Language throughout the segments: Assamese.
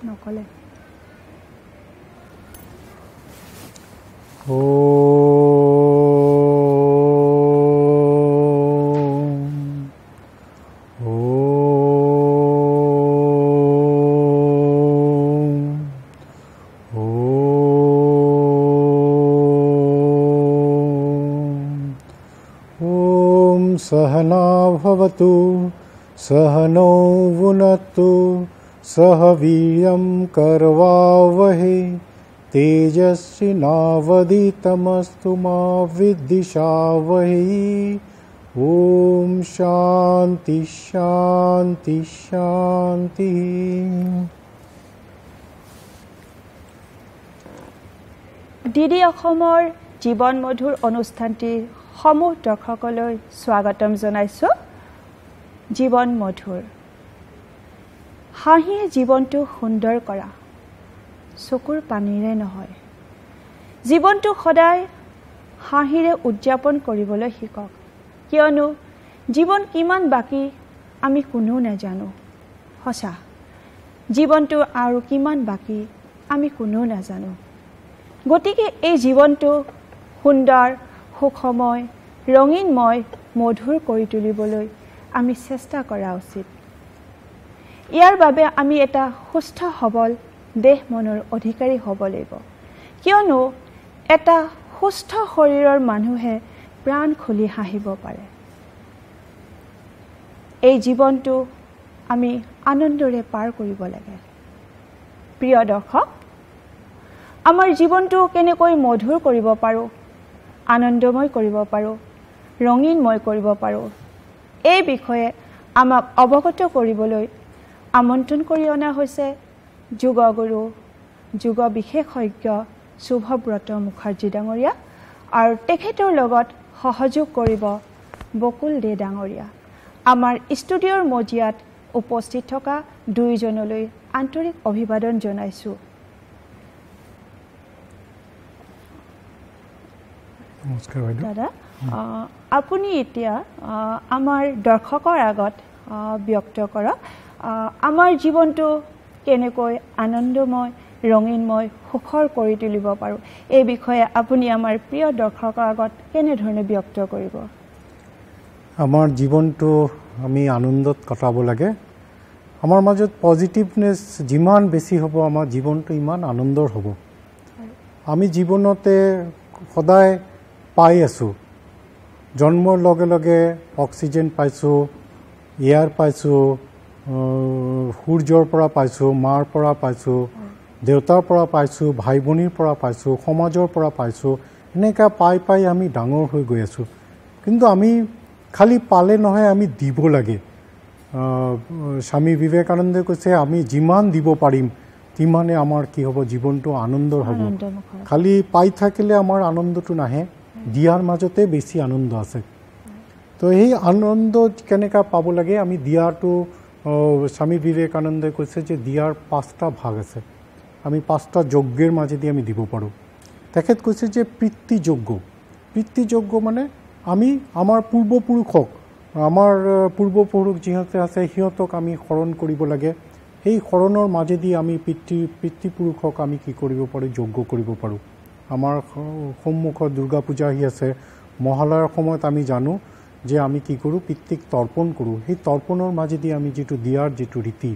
নকলে सहना भवतु सहनौ भुनक्तु सह वीर्यं करवावहै तेजस्विनावधीतमस्तु मा विद्विषावहै ओम शांति शांति शांति। ডিডি অসমৰ জীৱন মধুৰ অনুষ্ঠানটিৰ সমূহ দৰ্শকলৈ স্বাগতম জনাইছো। জীৱন মধুৰ হাঁহিয়ে জীৱনটো সুন্দৰ কৰা, চকুৰ পানীৰে নহয়। জীৱনটো সদায় হাঁহিৰে উদযাপন কৰিবলৈ শিকক, কিয়নো জীৱন কিমান বাকী আমি কোনো নাজানো। সঁচা, জীৱনটো আৰু কিমান বাকী আমি কোনো নাজানো। গতিকে এই জীৱনটো সুন্দৰ, সুখময়, ৰঙীনময়, মধুৰ কৰি তুলিবলৈ আমি চেষ্টা কৰা উচিত। ইয়াৰ বাবে আমি এটা সুস্থ সবল দেহ মনৰ অধিকাৰী হ'ব লাগিব, কিয়নো এটা সুস্থ শৰীৰৰ মানুহে প্ৰাণ খুলি হাঁহিব পাৰে। এই জীৱনটো আমি আনন্দৰে পাৰ কৰিব লাগে। প্ৰিয় দৰ্শক, আমাৰ জীৱনটো কেনেকৈ মধুৰ কৰিব পাৰোঁ, আনন্দময় কৰিব পাৰোঁ, ৰঙীনময় কৰিব পাৰোঁ, এই বিষয়ে আমাক অৱগত কৰিবলৈ আমন্ত্ৰণ কৰি অনা হৈছে যোগগুৰু, যোগ বিশেষজ্ঞ শুভব্ৰত মুখাৰ্জী ডাঙৰীয়া, আৰু তেখেতৰ লগত সহযোগ কৰিব বকুল দে ডাঙৰীয়া। আমাৰ ষ্টুডিঅ'ৰ মজিয়াত উপস্থিত থকা দুয়োজনলৈ আন্তৰিক অভিবাদন জনাইছোঁ। নমস্কাৰ বাইদেউ। দাদা, আপুনি এতিয়া আমাৰ দৰ্শকৰ আগত ব্যক্ত কৰক আমাৰ জীৱনটো কেনেকৈ আনন্দময়, ৰঙীনময়, সুখৰ কৰি তুলিব পাৰোঁ, এই বিষয়ে আপুনি আমাৰ প্ৰিয় দৰ্শকৰ আগত কেনেধৰণে ব্যক্ত কৰিব? আমাৰ জীৱনটো আমি আনন্দত কটাব লাগে। আমাৰ মাজত পজিটিভনেছ যিমান বেছি হ'ব, আমাৰ জীৱনটো ইমান আনন্দৰ হ'ব। আমি জীৱনতে সদায় পাই আছোঁ, জন্মৰ লগে লগে অক্সিজেন পাইছোঁ, এয়াৰ পাইছোঁ, সূৰ্যৰ পৰা পাইছোঁ, মাৰ পৰা পাইছোঁ, দেউতাৰ পৰা পাইছোঁ, ভাই ভনীৰ পৰা পাইছোঁ, সমাজৰ পৰা পাইছোঁ। এনেকৈ পাই পাই আমি ডাঙৰ হৈ গৈ আছোঁ। কিন্তু আমি খালি পালে নহয়, আমি দিব লাগে। স্বামী বিবেকানন্দই কৈছে, আমি যিমান দিব পাৰিম তিমানে আমাৰ কি হ'ব, জীৱনটো আনন্দৰ হ'ব। খালি পাই থাকিলে আমাৰ আনন্দটো নাহে, দিয়াৰ মাজতে বেছি আনন্দ আছে। তো সেই আনন্দ কেনেকৈ পাব লাগে, আমি দিয়াটো স্বামী বিবেকানন্দই কৈছে যে দিয়াৰ 5টা ভাগ আছে। আমি 5টা যজ্ঞৰ মাজেদি আমি দিব পাৰোঁ। তেখেত কৈছে যে পিতৃযজ্ঞ। পিতৃযজ্ঞ মানে আমি আমাৰ পূৰ্বপুৰুষক, আমাৰ পূৰ্বপুৰুষ যিহঁতে আছে সিহঁতক আমি শৰণ কৰিব লাগে। সেই শৰণৰ মাজেদি আমি পিতৃপুৰুষক আমি কি কৰিব পাৰোঁ, যজ্ঞ কৰিব পাৰোঁ। আমাৰ সন্মুখত দুৰ্গা পূজা আহি আছে, মহালয়াৰ সময়ত আমি জানো যে আমি কি কৰোঁ, পিতৃক তৰ্পণ কৰোঁ। সেই তৰ্পণৰ মাজেদি আমি যিটো দিয়াৰ যিটো ৰীতি,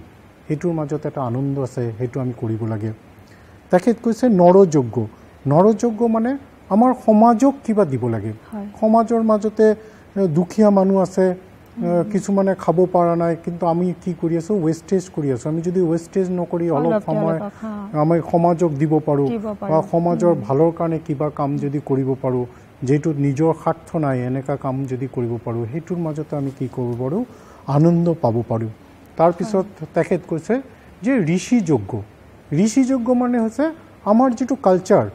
সেইটোৰ মাজত এটা আনন্দ আছে, সেইটো আমি কৰিব লাগে। তেখেত কৈছে নৰযজ্ঞ। নৰযজ্ঞ মানে আমাৰ সমাজক কিবা দিব লাগে। সমাজৰ মাজতে দুখীয়া মানুহ আছে, কিছুমানে খাব পৰা নাই, কিন্তু আমি কি কৰি আছোঁ, ৱেষ্টেজ কৰি আছোঁ। আমি যদি ৱেষ্টেজ নকৰি অলপ সময় আমি সমাজক দিব পাৰোঁ, বা সমাজৰ ভালৰ কাৰণে কিবা কাম যদি কৰিব পাৰোঁ, যিটোত নিজৰ স্বাৰ্থ নাই, এনেকুৱা কাম যদি কৰিব পাৰোঁ, সেইটোৰ মাজতে আমি কি কৰিব পাৰোঁ, আনন্দ পাব পাৰোঁ। তাৰপিছত তেখেত কৈছে যে ঋষিযজ্ঞ। ঋষিযজ্ঞ মানে হৈছে আমাৰ যিটো কালচাৰ,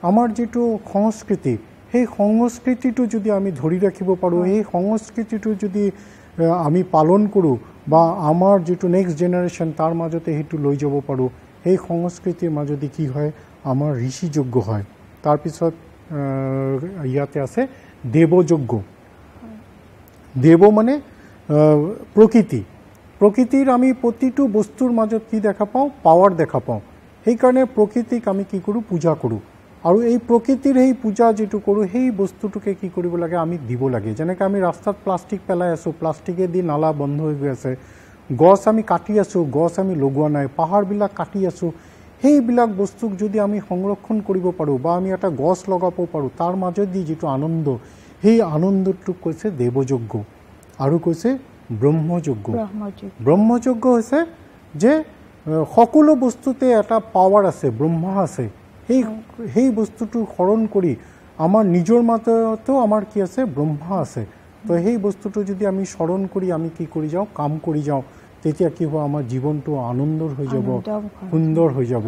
আমাৰ যিটো সংস্কৃতি, সেই সংস্কৃতিটো যদি আমি ধৰি ৰাখিব পাৰোঁ, সেই সংস্কৃতিটো যদি আমি পালন কৰোঁ, বা আমাৰ যিটো নেক্সট জেনেৰেশ্যন তাৰ মাজতে সেইটো লৈ যাব পাৰোঁ, সেই সংস্কৃতিৰ মাজতে কি হয়, আমাৰ ঋষিযজ্ঞ হয়। তাৰপিছত ইয়াতে আছে দেৱযজ্ঞ। দেৱ মানে প্ৰকৃতি। প্ৰকৃতিৰ আমি প্ৰতিটো বস্তুৰ মাজত কি দেখা পাওঁ পাৱাৰ দেখা পাওঁ সেইকাৰণে প্ৰকৃতিক আমি কি কৰোঁ পূজা কৰোঁ আৰু এই প্ৰকৃতিৰ সেই পূজা যেটো কৰোঁ সেই বস্তুটোকে কি কৰিব লাগে আমি দিব লাগে যেনেকৈ আমি ৰাস্তাত প্লাষ্টিক পেলাই আছোঁ প্লাষ্টিকে দি নালা বন্ধ হৈ গৈ আছে গছ আমি কাটি আছোঁ গছ আমি লগোৱা নাই পাহাৰবিলাক কাটি আছোঁ সেইবিলাক বস্তুক যদি আমি সংৰক্ষণ কৰিব পাৰোঁ বা আমি এটা গছ লগাব পাৰোঁ তাৰ মাজত দি যেটো আনন্দ সেই আনন্দটোক কৈছে দেৱযজ্ঞ আৰু কৈছে ব্ৰহ্মযজ্ঞ ব্ৰহ্মযজ্ঞ হৈছে যে সকলো বস্তুতে এটা পাৱাৰ আছে ব্ৰহ্মা আছে সেই বস্তুটো শৰণ কৰি আমাৰ নিজৰ মাজতো আমাৰ কি আছে ব্ৰহ্মা আছে তো সেই বস্তুটো যদি আমি শৰণ কৰি আমি কি কৰি যাওঁ কাম কৰি যাওঁ তেতিয়া কি হ'ব আমাৰ জীৱনটো আনন্দৰ হৈ যাব সুন্দৰ হৈ যাব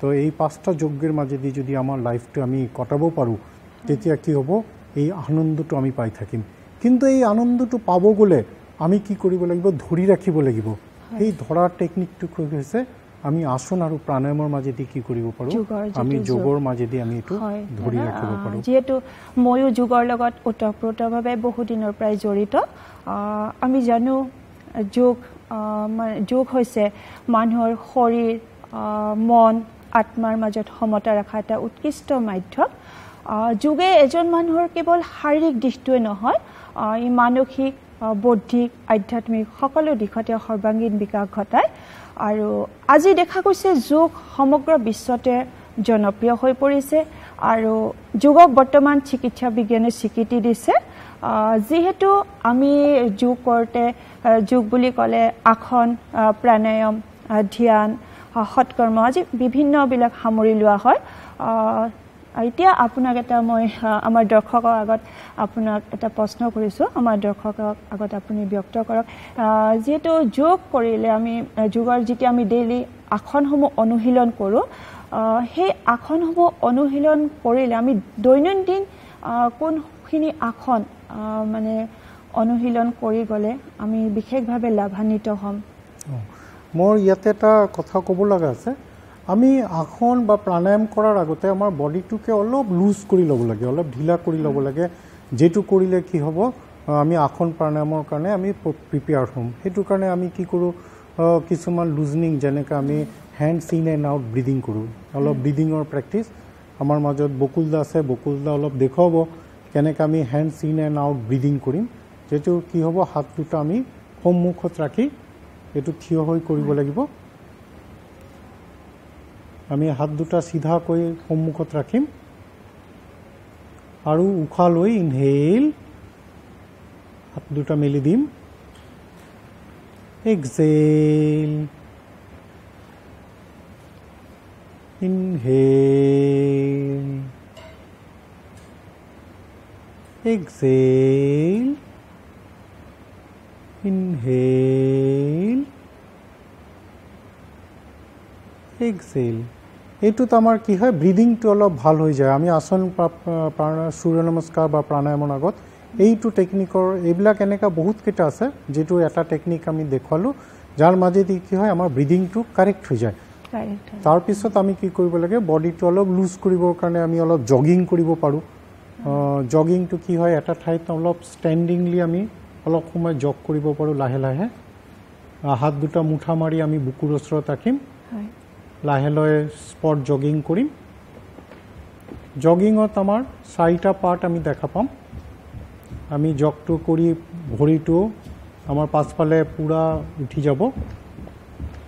তো এই পাঁচটা যজ্ঞৰ মাজেদি যদি আমাৰ লাইফটো আমি কটাব পাৰোঁ তেতিয়া কি হ'ব এই আনন্দটো আমি পাই থাকিম কিন্তু এই আনন্দটো পাব গ'লে আমি কি কৰিব লাগিব ধৰি ৰাখিব লাগিব এই ধৰাৰ টেকনিকটো হৈছে আমি আসন আৰু প্ৰাণায়ামৰ মাজেদি কি কৰিব পাৰোঁ আমি যোগৰ মাজেদি আমি এইটো ধৰি ৰাখিব পাৰোঁ যেহেতু ময়ো যোগৰ লগত ওতঃপ্ৰোতভাৱে বহু দিনৰ পৰাই জড়িত আমি জানো যোগ হৈছে মানুহৰ শৰীৰ মন আত্মাৰ মাজত সমতা ৰখা এটা উৎকৃষ্ট মাধ্যম যোগে এজন মানুহৰ কেৱল শাৰীৰিক দিশটোৱে নহয় ই মানসিক বৌদ্ধিক আধ্যাত্মিক সকলো দিশতে সৰ্বাংগীন বিকাশ ঘটায় আৰু আজি দেখা গৈছে যোগ সমগ্ৰ বিশ্বতে জনপ্ৰিয় হৈ পৰিছে আৰু যোগক বৰ্তমান চিকিৎসা বিজ্ঞানে স্বীকৃতি দিছে যেহেতু আমি যোগ কৰোঁতে যোগ বুলি ক'লে আসন প্ৰাণায়াম ধ্যান সৎকৰ্ম আজি বিভিন্নবিলাক সামৰি লোৱা হয় এতিয়া আপোনাক এটা মই আমাৰ দৰ্শকৰ আগত আপোনাক এটা প্ৰশ্ন কৰিছোঁ আমাৰ দৰ্শকৰ আগত আপুনি ব্যক্ত কৰক যেহেতু যোগ কৰিলে আমি যোগৰ যেতিয়া আমি ডেইলি আসনসমূহ অনুশীলন কৰোঁ সেই আসনসমূহ অনুশীলন কৰিলে আমি দৈনন্দিন কোনখিনি আসন মানে অনুশীলন কৰি গ'লে আমি বিশেষভাৱে লাভান্বিত হ'ম মোৰ ইয়াতে এটা কথা ক'ব লগা আছে আমি আসন বা প্ৰাণায়াম কৰাৰ আগতে আমাৰ বডিটোকে অলপ লুজ কৰি ল'ব লাগে অলপ ঢিলা কৰি ল'ব লাগে যেটো কৰিলে কি হ'ব আমি আসন প্ৰাণায়ামৰ কাৰণে আমি প্ৰিপেয়াৰ হ'ম সেইটো কাৰণে আমি কি কৰোঁ কিছুমান লুজনিং যেনেকৈ আমি hands in and out breeding কৰোঁ অলপ ব্ৰিডিঙৰ প্ৰেক্টিছ আমাৰ মাজত বকুলদা আছে বকুলদা অলপ দেখুৱাব কেনেকৈ আমি hands in and out breeding কৰিম যেটো কি হ'ব হাত দুটা আমি সন্মুখত ৰাখি এইটো থিয় হৈ কৰিব লাগিব আমি হাত দুটা সিধাকৈ সন্মুখত ৰাখিম আৰু উশাহ লৈ ইনহেল হাত দুটা মেলি দিম Excel inhale exhale inhale exhale এইটোত আমাৰ কি হয় ব্ৰিডিংটো অলপ ভাল হৈ যায় আমি আসন সূৰ্য নমস্কাৰ বা প্ৰাণায়ামৰ আগত এইটো টেকনিকৰ এইবিলাক এনেকুৱা বহুত কেইটা আছে যেটো এটা টেকনিক আমি দেখুৱালোঁ যাৰ মাজেদি কি হয় আমাৰ ব্ৰিডিংটো কাৰেক্ট হৈ যায় তাৰপিছত আমি কি কৰিব লাগে বডিটো অলপ লুজ কৰিবৰ কাৰণে আমি অলপ জগিং কৰিব পাৰোঁ জগিংটো কি হয় এটা ঠাইত অলপ ষ্টেণ্ডিংলি আমি অলপ সময় জগ কৰিব পাৰোঁ লাহে লাহে হাত দুটা মুঠা মাৰি আমি বুকুৰ ওচৰত ৰাখিম লাহে লাহে স্পট জগিং কৰিম জগিঙত আমাৰ 4টা পাৰ্ট আমি দেখা পাম আমি জগটো কৰি ভৰিটো আমাৰ পাছফালে পুৰা উঠি যাব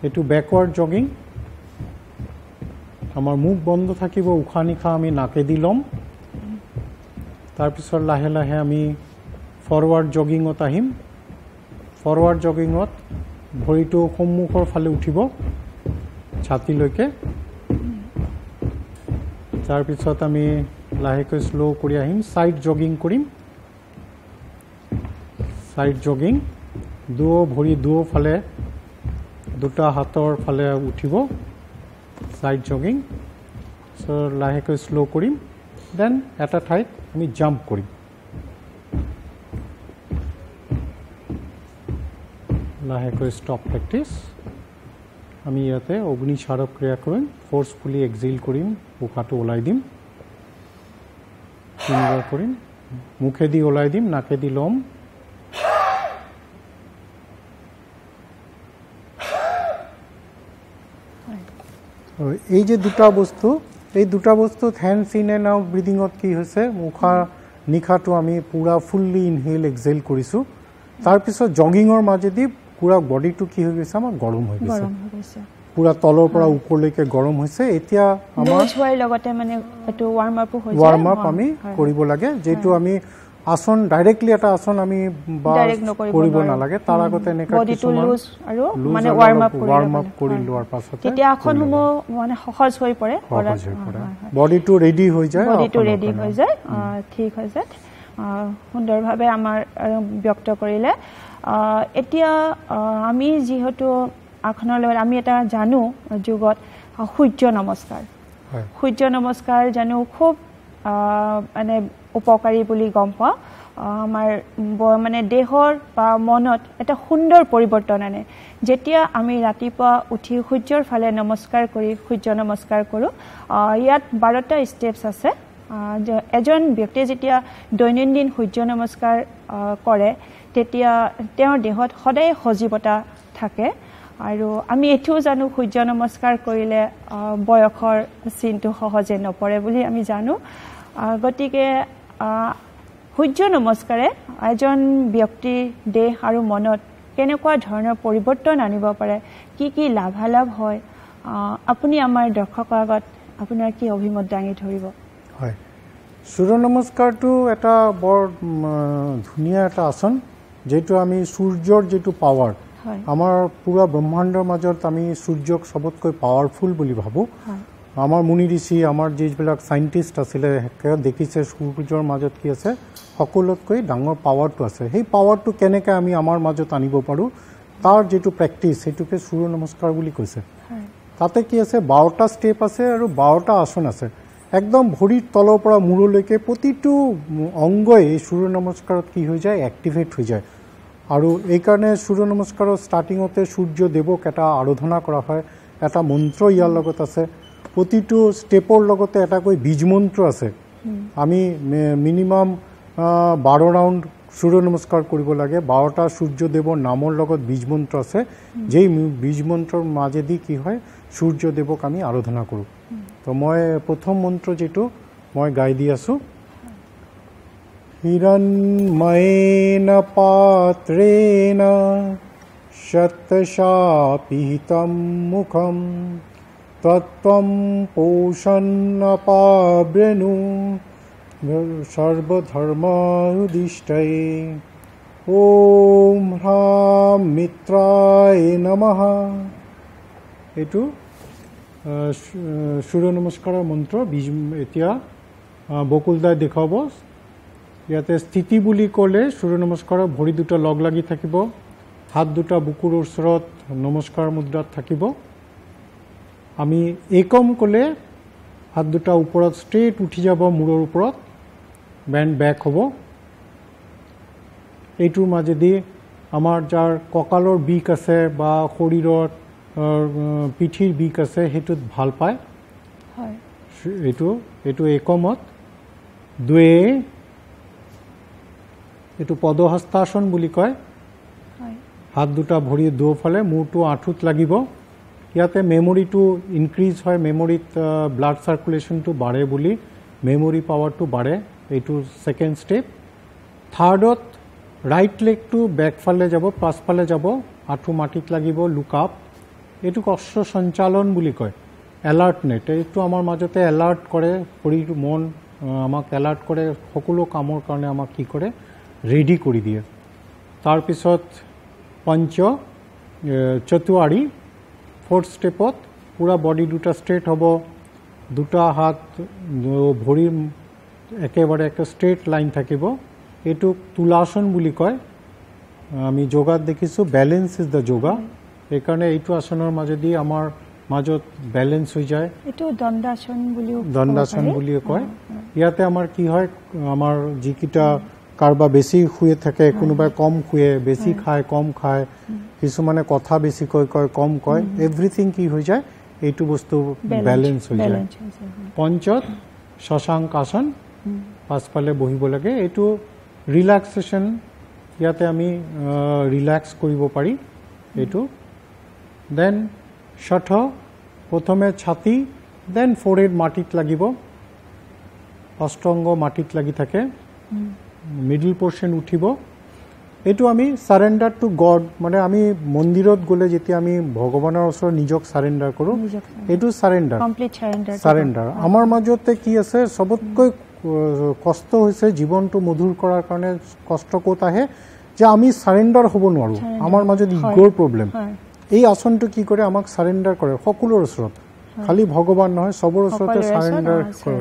এইটো বেকৱাৰ্ড জগিং আমাৰ মুখ বন্ধ থাকিব উশাহ নিশাহ আমি নাকেদি ল'ম তাৰপিছত লাহে লাহে আমি ফৰৱাৰ্ড জগিঙত আহিম ফৰৱাৰ্ড জগিঙত ভৰিটো সন্মুখৰ ফালে উঠিব ছাতিলৈকে তাৰপিছত আমি লাহেকৈ স্লো কৰি আহিম সাইড জগিং কৰিম সাইড জগিং ভৰি ফালে দুটা হাতৰ ফালে উঠিব সাইড জগিং সো লাহেকৈ স্লো কৰিম দেন এটা ঠাইত আমি জাম্প কৰিম লাহেকৈ ষ্টপ প্ৰেক্টিছ আমি ইয়াতে অগ্নিচাৰক ক্ৰিয়া কৰিম ফোৰ্সফুলি এক্সেল কৰিম উশাহটো ওলাই দিম তিনিবাৰ কৰিম মুখেদি ওলাই দিম নাকেদি ল'ম এই যে দুটা বস্তু, এই দুটা বস্তুত হেণ্ডছ ইন এণ্ড আউট ব্ৰিডিঙত কি হৈছে, নিশাটো আমি পুৰা ফুল্লি ইনহেল এক্সেল কৰিছোঁ, তাৰপিছত জগিঙৰ মাজেদি পুৰা বডিটো কি হৈ গৈছে, আমাৰ গৰম হৈ গৈছে, পুৰা তলৰ পৰা ওপৰলৈকে গৰম হৈছে। এতিয়া আমাৰ লগতে মানে এইটো ৱাৰ্ম আপ আমি কৰিব লাগে, যিটো আমি আসন ডাইৰেক্টলি এটা আসন আমি কৰিব নালাগে, তাৰ আগতে এনেকৈ ৱাৰ্ম আপ কৰি লোৱাৰ পাছতে তেতিয়া আসনসমূহ মানে সহজ হৈ পৰে, বডিটো ৰেডি হৈ যায়, ঠিক হৈ যায়, সুন্দৰভাৱে আমাৰ ব্যক্ত কৰিলে। এতিয়া আমি যিহেতু আসনৰ লগত আমি এটা জানো যুগত সূৰ্য নমস্কাৰ, সূৰ্য নমস্কাৰ জানো খুব মানে উপকাৰী বুলি গম পাওঁ, আমাৰ মানে দেহৰ বা মনত এটা সুন্দৰ পৰিৱৰ্তন আনে। যেতিয়া আমি ৰাতিপুৱা উঠি সূৰ্যৰ ফালে নমস্কাৰ কৰি সূৰ্য নমস্কাৰ কৰোঁ, ইয়াত 12টা ষ্টেপছ আছে। এজন ব্যক্তিয়ে যেতিয়া দৈনন্দিন সূৰ্য নমস্কাৰ কৰে তেতিয়া তেওঁৰ দেহত সদায় সজীৱতা থাকে। আৰু আমি এইটোও জানো সূৰ্য নমস্কাৰ কৰিলে বয়সৰ চিনটো সহজে নপৰে বুলি আমি জানো। গতিকে সূৰ্য নমস্কাৰে এজন ব্যক্তিৰ দেহ আৰু মনত কেনেকুৱা ধৰণৰ পৰিৱৰ্তন আনিব পাৰে, কি কি লাভালাভ হয়, আপুনি আমাৰ দৰ্শকৰ আগত আপোনাৰ কি অভিমত দাঙি ধৰিব? হয়, সূৰ্য নমস্কাৰটো এটা বৰ ধুনীয়া এটা আসন, যিটো আমি সূৰ্যৰ যিটো পাৱাৰ, আমাৰ পুৰা ব্ৰহ্মাণ্ডৰ মাজত আমি সূৰ্যক চবতকৈ পাৱাৰফুল বুলি ভাবোঁ। আমাৰ মুনি ঋষি, আমাৰ যিবিলাক চাইণ্টিষ্ট আছিলে দেখিছে সূৰ্যৰ মাজত কি আছে, সকলোতকৈ ডাঙৰ পাৱাৰটো আছে। সেই পাৱাৰটো কেনেকৈ আমি আমাৰ মাজত আনিব পাৰোঁ, তাৰ যিটো প্ৰেক্টিছ সেইটোকে সূৰ্য নমস্কাৰ বুলি কৈছে। তাতে কি আছে, 12টা ষ্টেপ আছে আৰু 12টা আসন আছে। একদম ভৰিৰ তলৰ পৰা মূৰলৈকে প্ৰতিটো অংগই এই সূৰ্য নমস্কাৰত কি হৈ যায়, এক্টিভেট হৈ যায়। আৰু এইকাৰণে সূৰ্য নমস্কাৰৰ ষ্টাৰ্টিঙতে সূৰ্য দেৱক এটা আৰাধনা কৰা হয়, এটা মন্ত্ৰ ইয়াৰ লগত আছে। প্ৰতিটো ষ্টেপৰ লগতে এটাকৈ বীজ মন্ত্ৰ আছে। আমি মিনিমাম 12 ৰাউণ্ড সূৰ্য নমস্কাৰ কৰিব লাগে। 12টা সূৰ্যদেৱৰ নামৰ লগত বীজ মন্ত্ৰ আছে, যেই বীজ মন্ত্ৰৰ মাজেদি কি হয়, সূৰ্যদেৱক আমি আৰাধনা কৰোঁ। তো মই প্ৰথম মন্ত্ৰ যিটো মই গাই দি আছোঁ, হিৰণ্ময়েন পাত্ৰেণ শতশাপিহিতম মুখম তত্ত্বম পোষণপাবৃণু সৰ্বধৰ্মাদিষ্টায়ে ওম হ্ৰাম মিত্ৰায় নমঃ। এইটো সূৰ্য নমস্কাৰৰ মন্ত্ৰ। এতিয়া বকুলদাই দেখুৱাব। ইয়াতে স্থিতি বুলি ক'লে সূৰ্য নমস্কাৰৰ ভৰি দুটা লগ লাগি থাকিব, হাত দুটা বুকুৰ ওচৰত নমস্কাৰ মুদ্ৰাত থাকিব। আমি একম ক'লে হাত দুটা ওপৰত ষ্ট্ৰেইট উঠি যাব, মূৰৰ ওপৰত বেণ্ড বেক হ'ব। এইটোৰ মাজেদি আমাৰ যাৰ কঁকালৰ বিষ আছে বা শৰীৰত পিঠিৰ বিষ আছে সেইটোত ভাল পায়। এইটো একমত। দুৱে এইটো পদহস্তাসন বুলি কয়। হাত দুটা ভৰি দুয়োফালে, মূৰটো আঁঠুত লাগিব। ইয়াতে মেমৰিটো ইনক্ৰিজ হয়, মেমৰিত ব্লাড চাৰ্কুলেশ্যনটো বাঢ়ে বুলি, মেমৰি পাৱাৰটো বাঢ়ে। এইটো ছেকেণ্ড ষ্টেপ। থাৰ্ডত ৰাইট লেগটো বেকফালে যাব, পাছফালে যাব, আঁঠু মাটিত লাগিব, লুক আপ। এইটো অশ্ব সঞ্চালন বুলি কয়, এলাৰ্টনেট। এইটো আমাৰ মাজতে এলাৰ্ট কৰে, শৰীৰ মন আমাক এলাৰ্ট কৰে, সকলো কামৰ কাৰণে আমাক কি কৰে, ৰেডি কৰি দিয়ে। তাৰপিছত চতুৱাৰী, ফ'ৰ্থ ষ্টেপত পূৰা বডি দুটা ষ্ট্ৰেইট হ'ব, দুটা হাত ভৰিৰ একেবাৰে একটা ষ্ট্ৰেইট লাইন থাকিব। এইটো তুলাসন বুলি কয়। আমি যোগাত দেখিছোঁ বেলেঞ্চ ইজ দ্য যোগা। সেইকাৰণে এইটো আসনৰ মাজেদি আমাৰ মাজত বেলেঞ্চ হৈ যায়। এইটো দণ্ডাসন বুলিও কয়। ইয়াতে আমাৰ কি হয়, আমাৰ যিকেইটা কাৰোবাৰ বেছি শুয়ে থাকে, কোনোবাই কম শুয়ে, বেছি খায় কম খায়, কিছুমানে কথা বেছিকৈ কয় কম কয়, এভৰিথিং কি হৈ যায়, এইটো বস্তু বেলেঞ্চ হৈ যায়। পঞ্চত শশাংক আসন, পাছফালে বহিব লাগে। এইটো ৰিলেক্সেশ্যন, ইয়াতে আমি ৰিলেক্স কৰিব পাৰি এইটো। দেন ষঠ প্ৰথমে ছাতি দেন ফোरहेড মাটিত লাগিব অষ্টংগ মাটিত লাগি থাকে মিডল পোর্শন উঠিব এইটো আমি সারেন্ডার টু গড মানে আমি মন্দিৰত গলে যেতিয়া আমি ভগৱানৰ ওচৰত নিজক সাৰেন্ডাৰ কৰো এইটো সাৰেন্ডাৰ কমপ্লিট সাৰেন্ডাৰ আমাৰ মাজতে কি আছে সবতকৈ কষ্ট হৈছে জীৱনটো মধুৰ কৰাৰ কাৰণে কষ্ট ক'ত আহে যে আমি সাৰেন্ডাৰ হ'ব নোৱাৰো আমাৰ মাজত ইগোৰ প্ৰবলেম এই আসনটো কি কৰে আমাক সাৰেন্ডাৰ কৰে সকলোৰ ওচৰত খালি ভগৱান নহয় সবৰ ওচৰতে সাৰেন্ডাৰ কৰে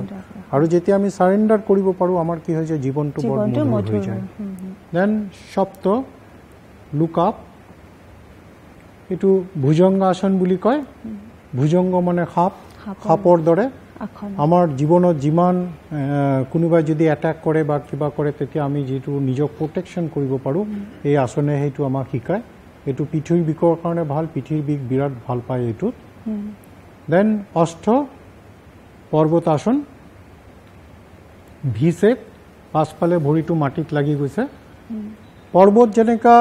আৰু যেতিয়া আমি সাৰেন্ডাৰ কৰিব পাৰো আমাৰ কি হয় যে জীৱনটো বৰ মধুৰ হৈ যায় দেন সপ্ত লুক আপ এটো ভুজংগাসন বুলি কয় ভুজংগ মানে সাপৰ দৰে আমাৰ জীৱনত যিমান কোনোবাই যদি অ্যাটাক কৰে বা কিবা কৰে তেতিয়া আমি যেটো নিজক প্ৰটেকশন কৰিব পাৰো এই আসনে হেতু আমাক শিকায় এটো পিঠিৰ বিকৰ কাৰণে ভাল পিঠিৰ বিক বিৰাট ভাল পায় এটো দেন অষ্ট পৰ্বতাসন ভিসেপ পাছফালে ভৰিটো মাটিত লাগি গৈছে পৰ্বত যেনেকা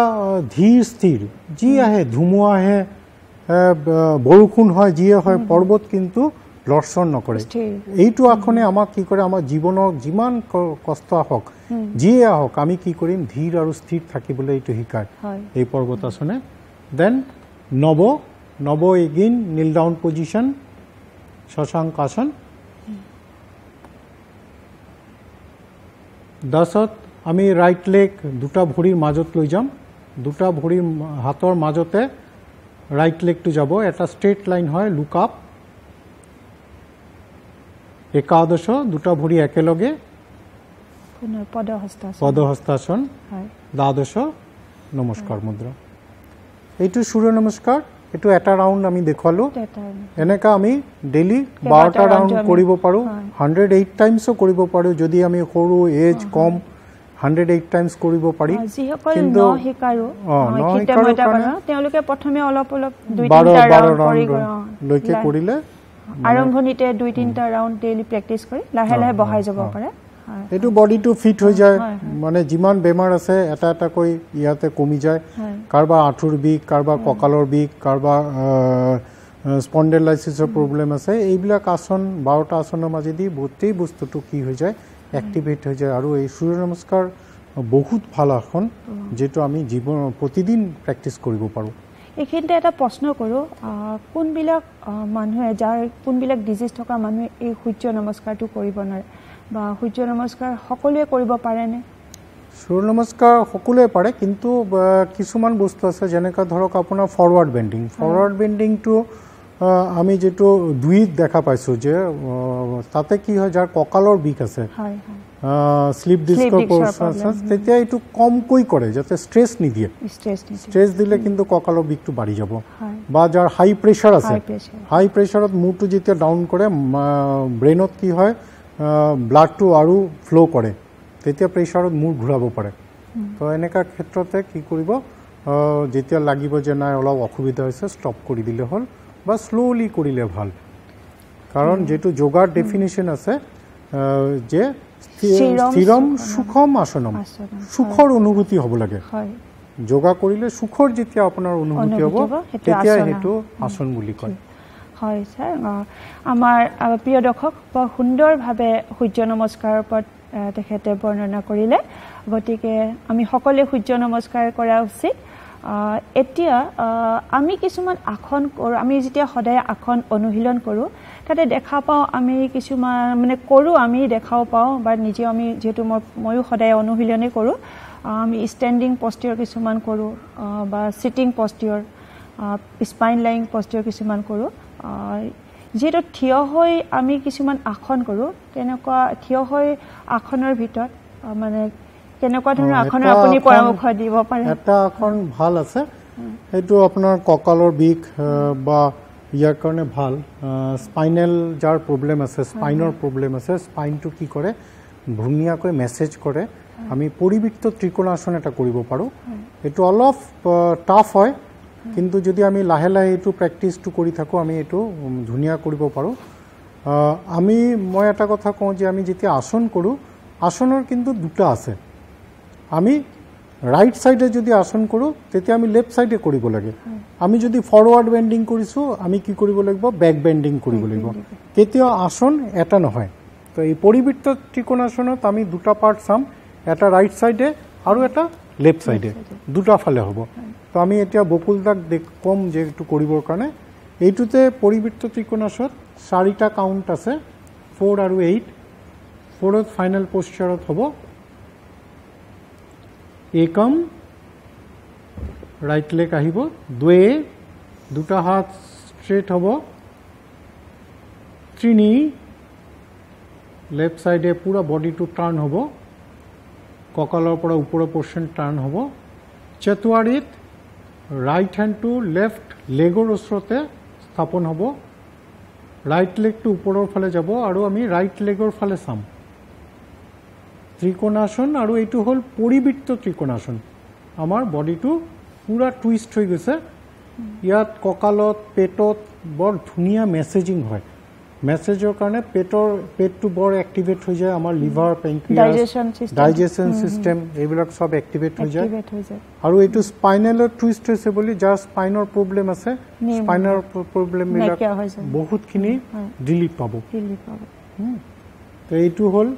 ধীৰ স্থিৰ যি আহে ধুমুহা আহে বৰষুণ হয় যি হয় পৰ্বত কিন্তু লৰচৰ নকৰে এইটো আসনে আমাক কি কৰে আমাৰ জীৱনৰ যিমান কষ্ট আহক যিয়ে আহক আমি কি কৰিম ধীৰ আৰু স্থিৰ থাকিবলৈ এইটো শিকায় এই পৰ্বতাসনে দেন নব এগেইন নীল ডাউন পজিশন শশাঙ্কাসন 10ত আমি ৰাইট লেগ দুটা ভৰিৰ মাজত লৈ যাম দুটা ভৰিৰ হাতৰ মাজতে ৰাইট লেগটো যাব এটা স্ট্ৰেট লাইন হয় লুক আপ 11 দুটা ভৰি একেলগে পদহস্তাসন 12 নমস্কাৰ মুদ্ৰা এইটো সূৰ্য নমস্কাৰ এটো এটা ৰাউন্ড আমি দেখালো এনেকা আমি ডেইলি 12টা ৰাউন্ড কৰিব পাৰো 108 টাইমসও কৰিব পাৰো যদি আমি সৰু এজ কম 108 টাইমস কৰিব পাৰি কিন্তু হিকাৰো তেওঁলোকে প্ৰথমে অলপ 2-3টা ৰাউন্ড লৈকে কৰিলে আৰম্ভণিতে 2-3টা ৰাউন্ড ডেইলি প্ৰেক্টিস কৰি লাহে লাহে বহাই যাব পাৰে এটো বডিটো ফিট হৈ যায় মানে যিমান বেমাৰ আছে এটা এটা কৈ ইয়াতে কমি যায় কাৰবা আঁঠুৰ বিষ কাৰবা কঁকালৰ বিষ কাৰবা স্পন্ডেলাইসিসৰ প্ৰবলেম আছে এইবিলাক আসন 12টা আসনৰ মাজেদি গোটেই বস্তুটো কি হৈ যায় এক্টিভেট হৈ যায় আৰু এই সূৰ্য নমস্কাৰ বহুত ভাল আসন যেটো আমি জীবন প্ৰতিদিন প্ৰেক্টিস কৰিব পাৰো এখিনতে এটা প্ৰশ্ন কৰো কোনবিলাক মানুহে যাৰ কোনবিলাক ডিজিজ থকা মানুহে এই সূৰ্য নমস্কাৰটো কৰিব নোৱাৰে বা সূৰ্য নমস্কাৰ সকলোৱে কৰিব পাৰে নে সূৰ্য নমস্কাৰ সকলোৱে পাৰে কিন্তু কিছুমান বস্তু আছে যেনেকা ধৰক আপোনাৰ ফৰৱাৰ্ড বেন্ডিংটো আমি যেটো দুইত দেখা পাইছো যে তাতে কি হয় যাৰ কঁকালৰ বিষ আছে স্লিপ ডিস্কৰ প্ৰবলেম তেতিয়া এটো কম কৈ কৰে যাতে স্ট্ৰেস নিদিয়ে স্ট্ৰেস দিলে কিন্তু কঁকালৰ বিষটো বাঢ়ি যাব বা যাৰ হাই প্ৰেসাৰ আছে হাই প্ৰেসাৰত মুটো যেতিয়া ডাউন কৰে ব্ৰেইনত কি হয় ব্লাডটো আৰু ফ্লো কৰে তেতিয়া প্ৰেসাৰত মুৰ ঘূৰাব পাৰে তো এনেকা ক্ষেত্ৰতে কি কৰিব যেতিয়া লাগিব যে নাই অলপ অসুবিধা হৈছে স্টপ কৰি দিলে হ'ল বা স্লোলি কৰিলে ভাল কাৰণ যেটো যোগাৰ ডেফিনিশন আছে যে স্থিৰম সুখম আসনম সুখৰ অনুভূতি হ'ব লাগে যোগা কৰিলে সুখৰ যেতিয়া আপোনাৰ অনুভূতি হ'ব তেতিয়া হেতু আসন বুলি কয় হয় স্যাৰ আমাৰ প্ৰিয় দৰ্শক বৰ সুন্দৰভাৱে সূৰ্য নমস্কাৰৰ ওপৰত তেখেতে বৰ্ণনা কৰিলে গতিকে আমি সকলোৱে সূৰ্য নমস্কাৰ কৰা উচিত এতিয়া আমি কিছুমান আসন কৰোঁ আমি যেতিয়া সদায় আসন অনুশীলন কৰোঁ তাতে দেখা পাওঁ আমি কিছুমান মানে কৰোঁ আমি দেখাও পাওঁ বা নিজে আমি যেহেতু ময়ো সদায় অনুশীলনে কৰোঁ আমি ষ্টেণ্ডিং পষ্টিয়ৰ কিছুমান কৰোঁ বা সিটিং পষ্টিয়ৰ স্পাইন লাইং পষ্টিয়ৰ কিছুমান কৰোঁ যেটো থিয় হৈ আমি কিছুমান আসন কৰোঁ তেনেকুৱা থিয় হৈ আসনৰ ভিতৰত মানে কেনেকুৱা ধৰণৰ আসনৰ আপুনি পৰামৰ্শ দিব পাৰে এটা আসন ভাল আছে এটো আপোনাৰ কঁকালৰ বিষ বা ইয়াৰ কাৰণে ভাল স্পাইনেল যাৰ প্ৰবলেম আছে স্পাইনৰ প্ৰবলেম আছে স্পাইনটো কি কৰে ধুনীয়াকৈ মেসেজ কৰে আমি পৰিবৃত্ত ত্ৰিকোণাসন এটা কৰিব পাৰো এটো অলপ টাফ হয় কিন্তু যদি আমি লাহে লাহে এটো প্ৰেক্টিসটো কৰি থাকো আমি এটো ধুনিয়া কৰিব পাৰো আমি মই এটা কথা কওঁ যে আমি যেতিয়া আসন কৰো আসনৰ কিন্তু দুটা আছে আমি ৰাইট সাইডে যদি আসন কৰো তেতিয়া আমি লেফট সাইডে কৰিব লাগে আমি যদি ফৰৱাৰ্ড বেন্ডিং কৰিছো আমি কি কৰিব লাগিব ব্যাক বেন্ডিং কৰিব লাগিব কেতিয়া আসন এটা নহয় তো এই পৰিবৃত্ত ত্ৰিকোণাসনত আমি দুটা পাৰ্ট চাম এটা ৰাইট সাইডে আৰু এটা লেফট সাইডে দুটা ফালে হ'ব তো আমি এতিয়া বকুলদাক কম যে একটু কৰিবৰ কাৰণে এইটোতে পৰিবৃত্ত ত্ৰিকোণাসত চাৰিটা কাউন্ট আছে 4 আৰু 8 4th ফাইনাল পশ্চাৰত হ'ব एकम राइट लेग আহিব দুয়ে দুটা হাত স্ট্রেট হ'ব তিনি লেফট সাইডে পুরা বডি টু টার্ন হ'ব কঁকালৰ পৰা ওপৰৰ পোৰ্শন টাৰ্ন হ'ব চতুৱাৰিত ৰাইট হ্যান্ড টু লেফট লেগৰ ওচৰতে স্থাপন হ'ব ৰাইট লেগ টু ওপৰৰ ফালে যাব আৰু আমি ৰাইট লেগৰ ফালে চাম ত্ৰিকোণাসন আৰু এইটো হল পৰিবৃত্ত ত্ৰিকোণাসন আমাৰ বডিটো পুৰা টুইষ্ট হৈ গৈছে ইয়াত কঁকালত পেটত বৰ ধুনীয়া মেসেজিং হয় মেসেজৰ কাৰণে পেটটো বৰ এক্টিভেট হৈ যায় আমাৰ লিভাৰ পেনক্ৰিয়াস ডাইজেশন সিস্টেম এইবিলাক সব এক্টিভেট হৈ যায় আৰু এইটো স্পাইনেলৰ টুইষ্ট হৈছে বুলি যাৰ স্পাইনৰ প্ৰবলেম আছে স্পাইনৰ প্ৰবলেম বিলাক বহুতখিনি ৰিলিফ পাব তো এইটো হল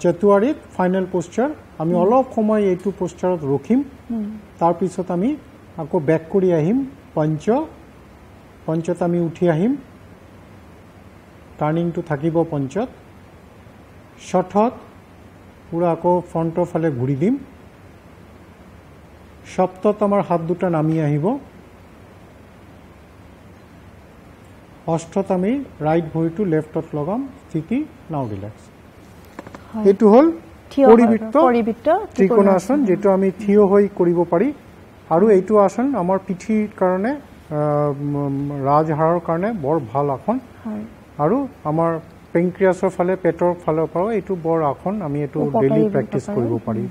চতুৱাৰিত ফাইনাল পোস্চাৰ আমি অলপ সময় এইটো পোস্চাৰত ৰখিম তাৰ পিছত আমি আকৌ ব্যাক কৰি আহিম পঞ্চত আমি উঠি আহিম টাৰ্নিং টু থাকিব পঞ্চত ষষ্ঠত পুৰা আকৌ ফ্ৰণ্টৰ ফালে ঘূৰি দিম সপ্তমত আমাৰ হাত দুটা নামি আহিব অষ্টমত আমি ৰাইট ভৰিটো লেফটত লগাম স্থিতি নাও ৰিলেক্স এইটো হল পৰিবৃত্ত ত্ৰিকোণাসন যেটো আমি থিয় হৈ কৰিব পাৰি আৰু এইটো আসন আমাৰ পিঠিৰ কাৰণে ৰাজহাড়ৰ কাৰণে বৰ ভাল আসন আৰু আমাৰ পেনক্ৰিয়াছৰ ফালে পেটৰ ফালে পৰা এইটো বৰ আসন আমি এইটো ডেইলি প্ৰেক্টিস কৰিব পাৰি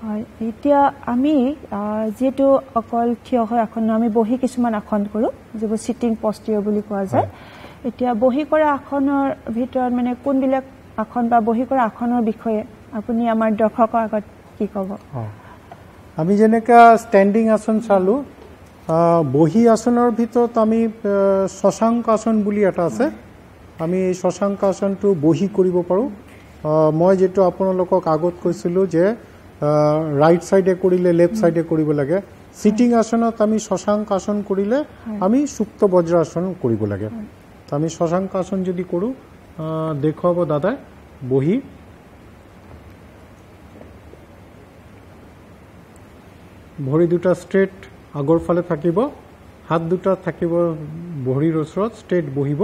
হয় এতিয়া আমি যেটো অকল থিয় হৈ আসন আমি বহি কিছুমান আসন কৰো যেবোৰ সিটিং পস্টিয়ৰ বুলি কোৱা যায় এতিয়া বহি কৰা আসনৰ ভিতৰত মানে কোনবিলাক আসন বা বহি কৰা আসনৰ বিষয়ে আপুনি আমাৰ দৰ্শকৰ আগত কি ক'ব আমি যেনেকা স্ট্যান্ডিং আসন চালু বহি আসনৰ ভিতৰত আমি শশাঙ্ক আসন বুলি এটা আছে আমি এই শশাঙ্ক আসনটো বহি কৰিব পাৰো মই যেটো আপোনালোকক আগত কৈছিলো যে ৰাইট সাইডে কৰিলে লেফট সাইডে কৰিব লাগে সিটিং আসনত আমি শশাঙ্ক আসন কৰিলে আমি সুপ্ত বজ্ৰাসন কৰিব লাগে তো আমি শশাঙ্ক আসন যদি কৰো দেখুৱাব দাদা বহি ভৰি দুটা স্ট্ৰেট আগৰ ফালে থাকিব হাত দুটা থাকিব ভৰিৰ ওচৰত স্ট্ৰেট বহিব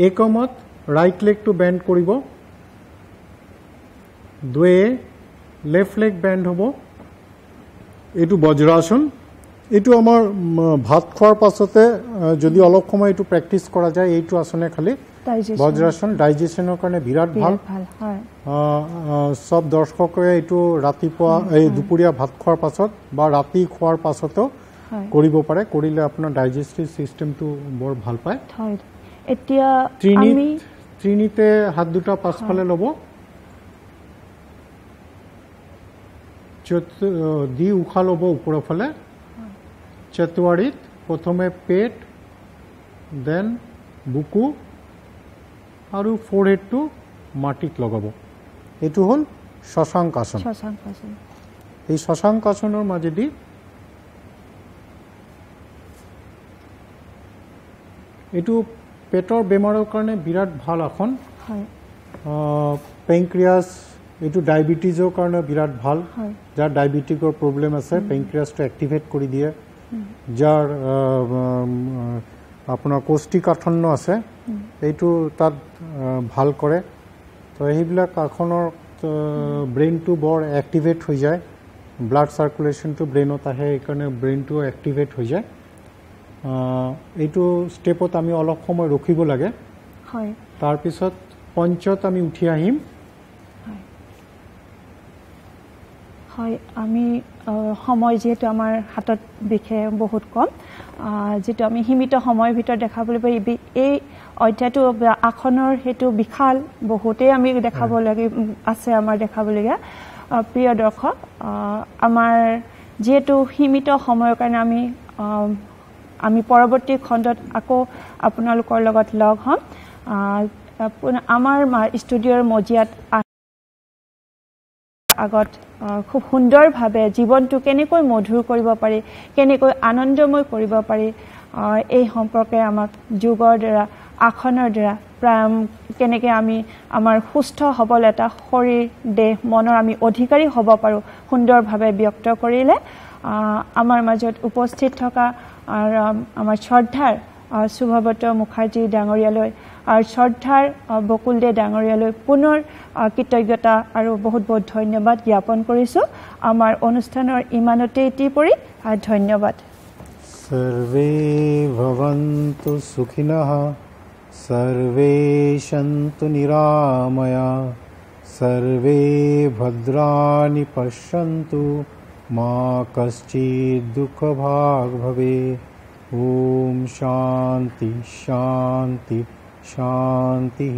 একমত ৰাইট লেগ টু বেন্ড কৰিব দুয়ে লেফট লেগ বেন্ড হ'ব এইটো বজ্ৰাসন এইটো আমাৰ ভাত খোৱাৰ পাছতে যদি অলপ সময় এইটো প্ৰেক্টিস কৰা যায় এইটো আসনে খালি বজ্ৰাসন ডাইজেশনৰ কাৰণে বিৰাট ভাল সব দৰ্শকে এইটো ৰাতিপুৱা এই দুপৰীয়া ভাত খোৱাৰ পাছত বা ৰাতি খোৱাৰ পাছতো কৰিব পাৰে কৰিলে আপোনাৰ ডাইজেষ্টিভ সিস্টেমটো বৰ ভাল পায় এতিয়া আমি ত্ৰিনিতে হাত দুটা পাছফালে ল'ব দি উখা ল'ব ওপৰৰ ফালে চতুৱাৰিত প্ৰথমে পেট দেন বুকু আৰু ফোरहेডটো মাটিত লগাব এইটো হল শশাঙ্ক আসন এই শশাঙ্ক আসনৰ মাজেদি এইটো পেটৰ বেমাৰৰ কাৰণে বিৰাট ভাল আসন পেনক্ৰিয়াছ এইটো ডায়াবেটিছৰ কাৰণে বিৰাট ভাল যাৰ ডায়াবেটিকৰ প্ৰবলেম আছে পেনক্ৰিয়াছটো এক্টিভেট কৰি দিয়ে যাৰ আপোনাৰ কোষ্ঠীকাঠিন্য আছে এইটো তাত ভাল কৰে তো এইবিলাক আসনৰ ব্ৰেইনটো বৰ এক্টিভেট হৈ যায় ব্লাড সাৰ্কুলেশনটো ব্ৰেইনত আহে এইকাৰণে ব্ৰেইনটো এক্টিভেট হৈ যায় এইটো স্টেপত আমি অলপ সময় ৰখিব লাগে হয় তাৰ পিছত পঞ্চত আমি উঠি আহিম হয় আমি সময় যেটো আমাৰ হাতত বিখে বহুত কম যেটো আমি সীমিত সময়ৰ ভিতৰত দেখাবলৈ পাৰি এই অধ্যায়টো আসনৰ হেতু বিশাল বহুতে আমি দেখাব লাগে আছে আমাৰ দেখাবলগীয়া প্ৰিয় দৰ্শক, আমাৰ যিহেতু সীমিত সময়ৰ কাৰণে আমি পৰৱৰ্তী খণ্ডত আকৌ আপোনালোকৰ লগত লগ হ'ম। আমাৰ ষ্টুডিঅ'ৰ মজিয়াত আগত খুব সুন্দৰভাৱে জীৱনটো কেনেকৈ মধুৰ কৰিব পাৰি, কেনেকৈ আনন্দময় কৰিব পাৰি, এই সম্পৰ্কে আমাক যোগৰ দ্বাৰা, আসনৰ দ্বাৰা প্ৰায় কেনেকৈ আমি আমাৰ সুস্থ সবল এটা শৰীৰ দেহ মনৰ আমি অধিকাৰী হ'ব পাৰোঁ সুন্দৰভাৱে ব্যক্ত কৰিলে। আমাৰ মাজত উপস্থিত থকা আমাৰ শ্ৰদ্ধাৰ শুভব্ৰত মুখাৰ্জী ডাঙৰীয়ালৈ আৰু শ্ৰদ্ধাৰ বকুল দে ডাঙৰীয়ালৈ পুনৰ কৃতজ্ঞতা আৰু বহুত বহুত ধন্যবাদ জ্ঞাপন কৰিছোঁ। আমাৰ অনুষ্ঠানৰ ইমানতে এটি পৰি ধন্যবাদ। সৰ্বে ভৱন্তু সুখিনঃ, সৰ্বে সন্তু নিৰাময়া, সৰ্বে ভদ্ৰাণি পশ্যন্তু, মা কশ্চিৎ দুঃখভাগ্ ভবেৎ। ওম শান্তি শান্তি শান্তি।